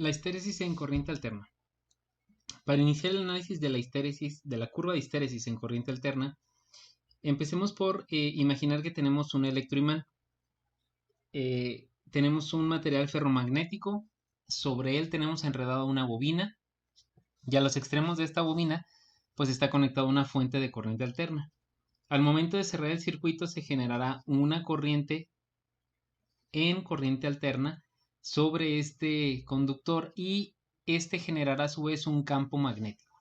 La histéresis en corriente alterna. Para iniciar el análisis de la histéresis, de la curva de histéresis en corriente alterna, empecemos por imaginar que tenemos un electroimán. Tenemos un material ferromagnético, sobre él tenemos enredada una bobina, y a los extremos de esta bobina pues está conectada una fuente de corriente alterna. Al momento de cerrar el circuito se generará una corriente en corriente alterna sobre este conductor y este generará a su vez un campo magnético.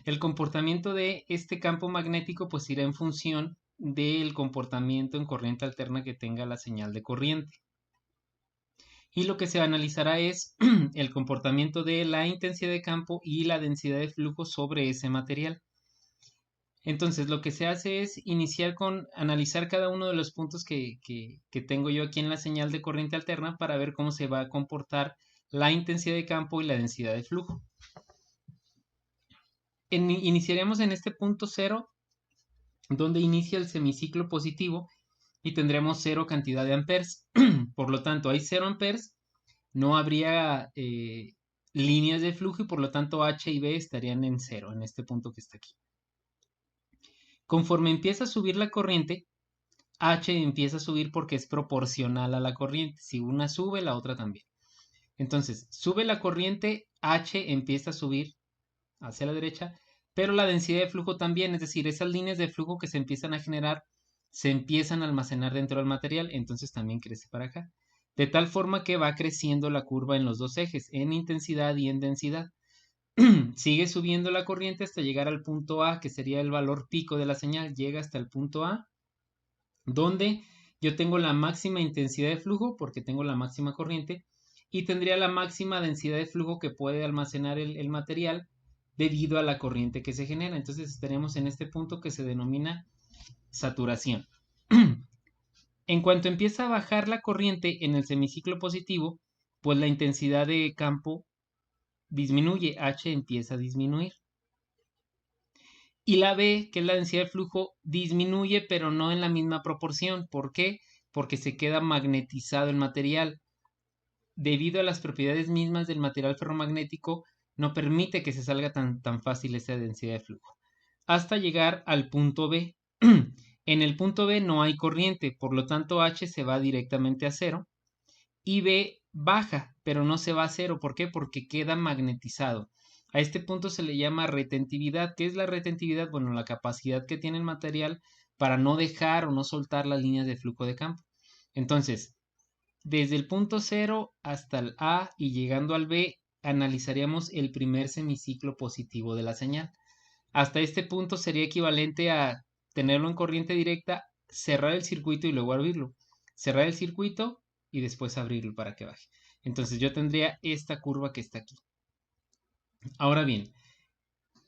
El comportamiento de este campo magnético pues irá en función del comportamiento en corriente alterna que tenga la señal de corriente. Y lo que se analizará es el comportamiento de la intensidad de campo y la densidad de flujo sobre ese material. Entonces lo que se hace es iniciar con analizar cada uno de los puntos que tengo yo aquí en la señal de corriente alterna para ver cómo se va a comportar la intensidad de campo y la densidad de flujo. Iniciaremos en este punto 0, donde inicia el semiciclo positivo y tendremos 0 cantidad de amperes. Por lo tanto, hay 0 amperes, no habría líneas de flujo y por lo tanto H y B estarían en 0 en este punto que está aquí. Conforme empieza a subir la corriente, H empieza a subir porque es proporcional a la corriente. Si una sube, la otra también. Entonces, sube la corriente, H empieza a subir hacia la derecha, pero la densidad de flujo también, es decir, esas líneas de flujo que se empiezan a generar, se empiezan a almacenar dentro del material, entonces también crece para acá. De tal forma que va creciendo la curva en los dos ejes, en intensidad y en densidad. Sigue subiendo la corriente hasta llegar al punto A, que sería el valor pico de la señal. Llega hasta el punto A, donde yo tengo la máxima intensidad de flujo, porque tengo la máxima corriente, y tendría la máxima densidad de flujo que puede almacenar el material debido a la corriente que se genera. Entonces estaremos en este punto que se denomina saturación. En cuanto empieza a bajar la corriente en el semiciclo positivo, pues la intensidad de campo disminuye, H empieza a disminuir. Y la B, que es la densidad de flujo, disminuye, pero no en la misma proporción. ¿Por qué? Porque se queda magnetizado el material. Debido a las propiedades mismas del material ferromagnético, no permite que se salga tan fácil esa densidad de flujo. Hasta llegar al punto B. En el punto B no hay corriente, por lo tanto H se va directamente a 0 y B baja, pero no se va a 0. ¿Por qué? Porque queda magnetizado. A este punto se le llama retentividad. ¿Qué es la retentividad? Bueno, la capacidad que tiene el material para no dejar o no soltar las líneas de flujo de campo. Entonces, desde el punto 0 hasta el A y llegando al B, analizaríamos el primer semiciclo positivo de la señal. Hasta este punto sería equivalente a tenerlo en corriente directa, cerrar el circuito y luego abrirlo. Cerrar el circuito y después abrirlo para que baje. Entonces yo tendría esta curva que está aquí. Ahora bien,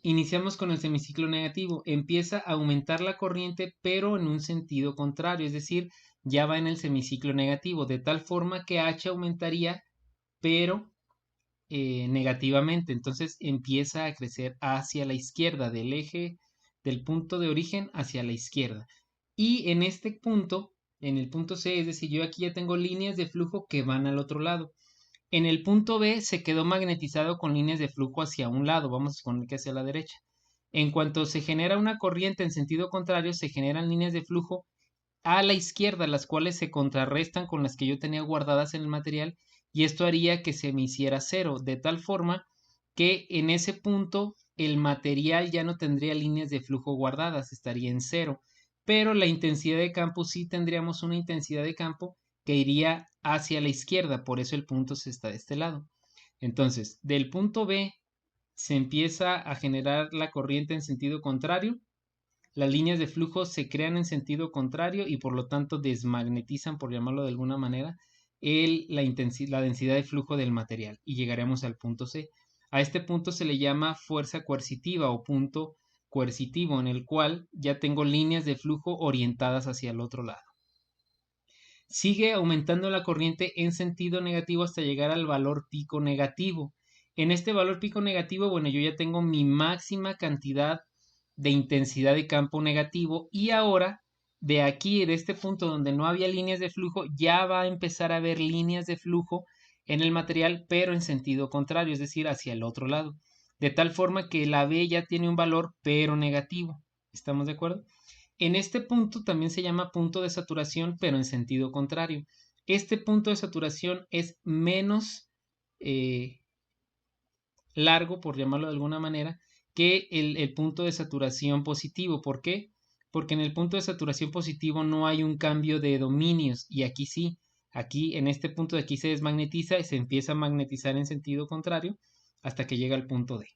iniciamos con el semiciclo negativo. Empieza a aumentar la corriente, pero en un sentido contrario, es decir, ya va en el semiciclo negativo, de tal forma que H aumentaría, pero negativamente. Entonces empieza a crecer hacia la izquierda, del eje del punto de origen hacia la izquierda. Y en este punto, en el punto C, es decir, yo aquí ya tengo líneas de flujo que van al otro lado. En el punto B se quedó magnetizado con líneas de flujo hacia un lado, vamos a poner que hacia la derecha. En cuanto se genera una corriente en sentido contrario, se generan líneas de flujo a la izquierda, las cuales se contrarrestan con las que yo tenía guardadas en el material, y esto haría que se me hiciera 0, de tal forma que en ese punto el material ya no tendría líneas de flujo guardadas, estaría en 0, pero la intensidad de campo sí tendríamos una intensidad de campo que iría hacia la izquierda, por eso el punto se está de este lado. Entonces, del punto B se empieza a generar la corriente en sentido contrario, las líneas de flujo se crean en sentido contrario y por lo tanto desmagnetizan, por llamarlo de alguna manera, la densidad de flujo del material y llegaremos al punto C. A este punto se le llama fuerza coercitiva o punto coercitivo, en el cual ya tengo líneas de flujo orientadas hacia el otro lado. Sigue aumentando la corriente en sentido negativo hasta llegar al valor pico negativo. En este valor pico negativo, bueno, yo ya tengo mi máxima cantidad de intensidad de campo negativo y ahora de aquí, de este punto donde no había líneas de flujo, ya va a empezar a haber líneas de flujo en el material, pero en sentido contrario, es decir, hacia el otro lado. De tal forma que la B ya tiene un valor, pero negativo. ¿Estamos de acuerdo? En este punto también se llama punto de saturación, pero en sentido contrario. Este punto de saturación es menos largo, por llamarlo de alguna manera, que el punto de saturación positivo. ¿Por qué? Porque en el punto de saturación positivo no hay un cambio de dominios y aquí sí. Aquí en este punto de aquí se desmagnetiza y se empieza a magnetizar en sentido contrario hasta que llega al punto D.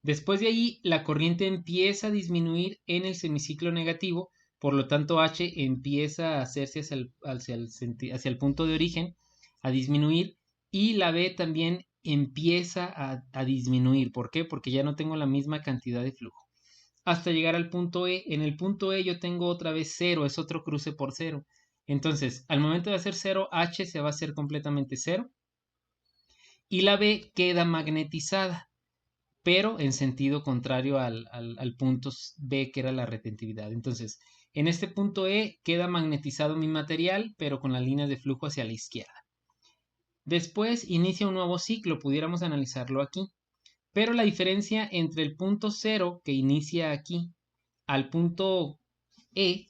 Después de ahí la corriente empieza a disminuir en el semiciclo negativo, por lo tanto H empieza a hacerse hacia el punto de origen, a disminuir, y la B también empieza a disminuir. ¿Por qué? Porque ya no tengo la misma cantidad de flujo. Hasta llegar al punto E. En el punto E yo tengo otra vez 0, es otro cruce por 0. Entonces, al momento de hacer 0, H se va a hacer completamente 0 y la B queda magnetizada, pero en sentido contrario al punto B, que era la retentividad. Entonces, en este punto E queda magnetizado mi material, pero con las líneas de flujo hacia la izquierda. Después inicia un nuevo ciclo, pudiéramos analizarlo aquí. Pero la diferencia entre el punto 0 que inicia aquí al punto E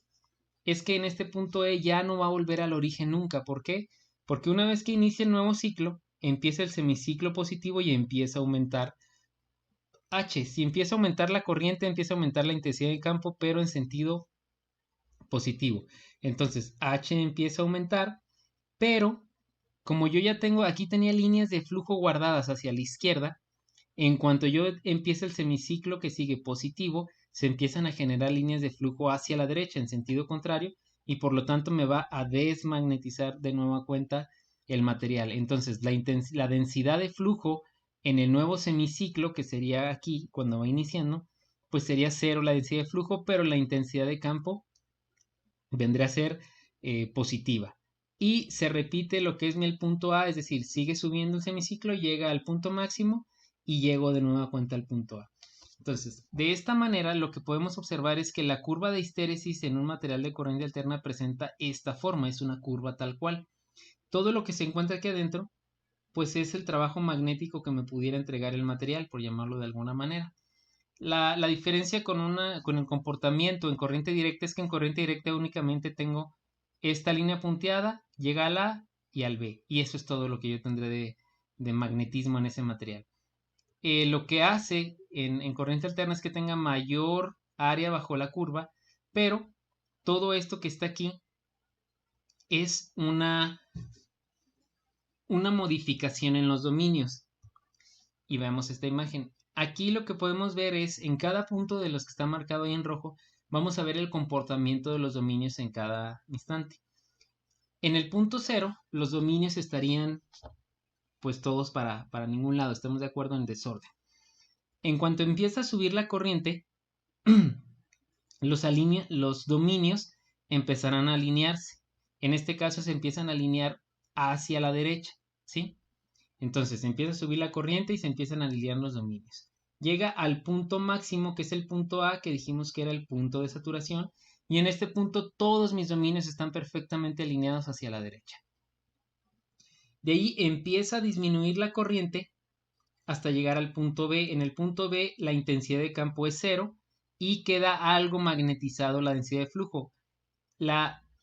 es que en este punto E ya no va a volver al origen nunca. ¿Por qué? Porque una vez que inicia el nuevo ciclo, empieza el semiciclo positivo y empieza a aumentar H. Si empieza a aumentar la corriente, empieza a aumentar la intensidad de campo, pero en sentido positivo. Entonces H empieza a aumentar, pero como yo ya tengo, aquí tenía líneas de flujo guardadas hacia la izquierda, en cuanto yo empiece el semiciclo que sigue positivo, se empiezan a generar líneas de flujo hacia la derecha en sentido contrario y por lo tanto me va a desmagnetizar de nueva cuenta el material. Entonces la densidad de flujo en el nuevo semiciclo, que sería aquí cuando va iniciando, pues sería 0 la densidad de flujo, pero la intensidad de campo vendría a ser positiva. Y se repite lo que es el punto A, es decir, sigue subiendo el semiciclo, llega al punto máximo y llego de nueva cuenta al punto A. Entonces, de esta manera lo que podemos observar es que la curva de histéresis en un material de corriente alterna presenta esta forma, es una curva tal cual. Todo lo que se encuentra aquí adentro, pues es el trabajo magnético que me pudiera entregar el material, por llamarlo de alguna manera. La diferencia con el comportamiento en corriente directa es que en corriente directa únicamente tengo esta línea punteada, llega al A y al B, y eso es todo lo que yo tendré de magnetismo en ese material. Lo que hace en corriente alterna es que tenga mayor área bajo la curva, pero todo esto que está aquí es una modificación en los dominios. Y vemos esta imagen. Aquí lo que podemos ver es en cada punto de los que está marcado ahí en rojo, vamos a ver el comportamiento de los dominios en cada instante. En el punto 0, los dominios estarían pues todos para ningún lado, estamos de acuerdo, en desorden. En cuanto empieza a subir la corriente, los dominios empezarán a alinearse. En este caso se empiezan a alinear hacia la derecha, ¿sí? Entonces empieza a subir la corriente y se empiezan a alinear los dominios. Llega al punto máximo, que es el punto A, que dijimos que era el punto de saturación, y en este punto todos mis dominios están perfectamente alineados hacia la derecha. De ahí empieza a disminuir la corriente hasta llegar al punto B. En el punto B la intensidad de campo es 0 y queda algo magnetizado la densidad de flujo.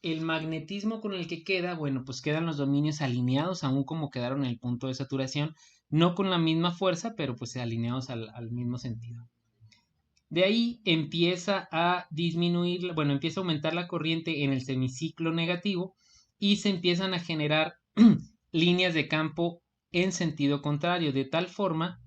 El magnetismo con el que queda, bueno, pues quedan los dominios alineados aún como quedaron en el punto de saturación, no con la misma fuerza, pero pues alineados al mismo sentido. De ahí empieza a disminuir, bueno, empieza a aumentar la corriente en el semiciclo negativo y se empiezan a generar líneas de campo en sentido contrario, de tal forma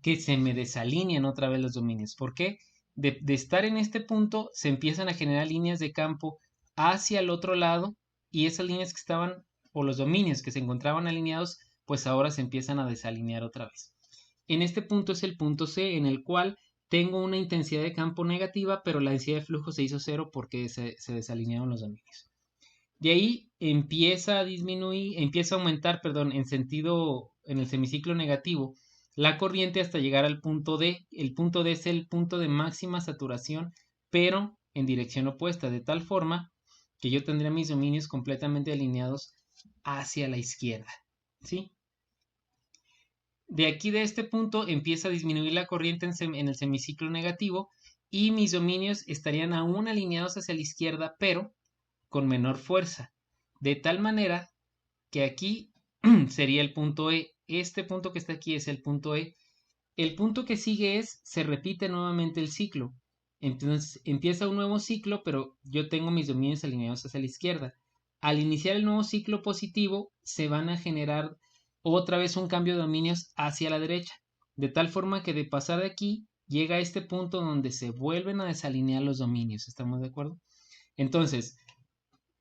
que se me desalinean otra vez los dominios. ¿Por qué? De estar en este punto se empiezan a generar líneas de campo hacia el otro lado y esas líneas que estaban, o los dominios que se encontraban alineados, pues ahora se empiezan a desalinear otra vez. En este punto es el punto C, en el cual tengo una intensidad de campo negativa, pero la densidad de flujo se hizo 0 porque se desalinearon los dominios. De ahí empieza a disminuir, empieza a aumentar, perdón, en el semiciclo negativo, la corriente hasta llegar al punto D. El punto D es el punto de máxima saturación, pero en dirección opuesta, de tal forma que yo tendría mis dominios completamente alineados hacia la izquierda, ¿sí? De aquí, de este punto, empieza a disminuir la corriente en el semiciclo negativo y mis dominios estarían aún alineados hacia la izquierda, pero con menor fuerza. De tal manera que aquí sería el punto E. Este punto que está aquí es el punto E. El punto que sigue se repite nuevamente el ciclo. Entonces empieza un nuevo ciclo, pero yo tengo mis dominios alineados hacia la izquierda. Al iniciar el nuevo ciclo positivo, se van a generar otra vez un cambio de dominios hacia la derecha. De tal forma que de pasar de aquí, llega a este punto donde se vuelven a desalinear los dominios. ¿Estamos de acuerdo? Entonces,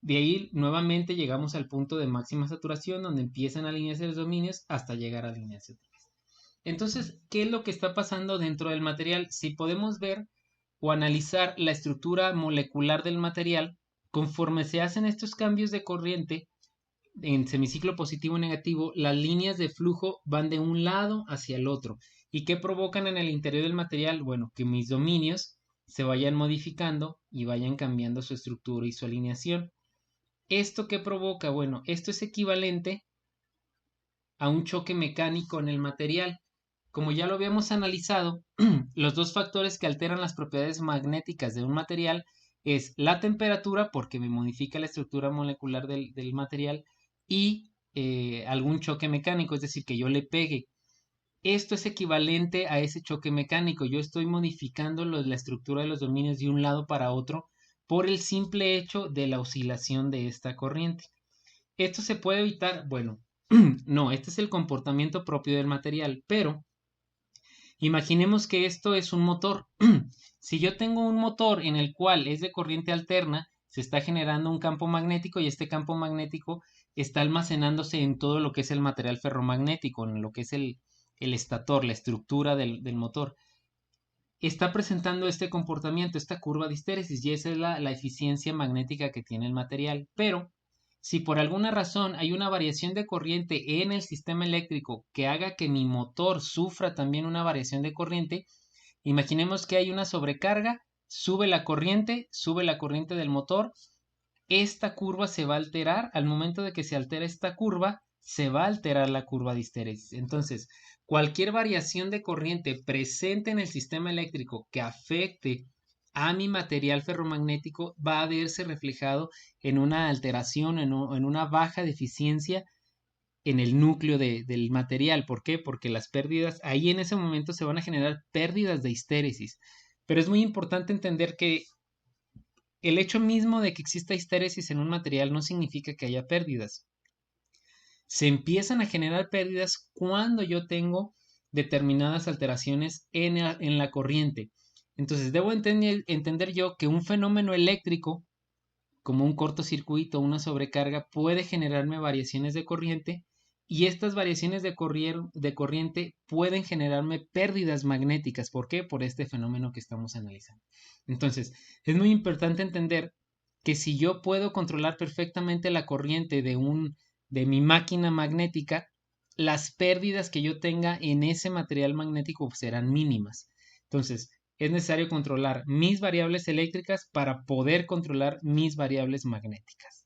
de ahí nuevamente llegamos al punto de máxima saturación, donde empiezan a alinearse los dominios hasta llegar a alinearse. Entonces, ¿qué es lo que está pasando dentro del material? Si podemos ver o analizar la estructura molecular del material, conforme se hacen estos cambios de corriente en semiciclo positivo y negativo, las líneas de flujo van de un lado hacia el otro. ¿Y qué provocan en el interior del material? Bueno, que mis dominios se vayan modificando y vayan cambiando su estructura y su alineación. ¿Esto qué provoca? Bueno, esto es equivalente a un choque mecánico en el material. Como ya lo habíamos analizado, los dos factores que alteran las propiedades magnéticas de un material es la temperatura, porque me modifica la estructura molecular del material, y algún choque mecánico, es decir, que yo le pegue. Esto es equivalente a ese choque mecánico. Yo estoy modificando la estructura de los dominios de un lado para otro por el simple hecho de la oscilación de esta corriente. ¿Esto se puede evitar? Bueno, no, este es el comportamiento propio del material, pero imaginemos que esto es un motor. Si yo tengo un motor en el cual es de corriente alterna, se está generando un campo magnético y este campo magnético está almacenándose en todo lo que es el material ferromagnético, en lo que es el estator, la estructura del motor. Está presentando este comportamiento, esta curva de histéresis, y esa es la eficiencia magnética que tiene el material. Pero si por alguna razón hay una variación de corriente en el sistema eléctrico que haga que mi motor sufra también una variación de corriente, imaginemos que hay una sobrecarga, sube la corriente del motor, esta curva se va a alterar. Al momento de que se altera esta curva, se va a alterar la curva de histéresis. Entonces, cualquier variación de corriente presente en el sistema eléctrico que afecte a mi material ferromagnético va a verse reflejado en una alteración, en una baja de eficiencia en el núcleo del material. ¿Por qué? Porque las pérdidas, ahí en ese momento se van a generar pérdidas de histéresis. Pero es muy importante entender que el hecho mismo de que exista histéresis en un material no significa que haya pérdidas. Se empiezan a generar pérdidas cuando yo tengo determinadas alteraciones en la corriente. Entonces, debo entender yo que un fenómeno eléctrico, como un cortocircuito o una sobrecarga, puede generarme variaciones de corriente, y estas variaciones de corriente pueden generarme pérdidas magnéticas. ¿Por qué? Por este fenómeno que estamos analizando. Entonces, es muy importante entender que si yo puedo controlar perfectamente la corriente de mi máquina magnética, las pérdidas que yo tenga en ese material magnético serán mínimas. Entonces, es necesario controlar mis variables eléctricas para poder controlar mis variables magnéticas.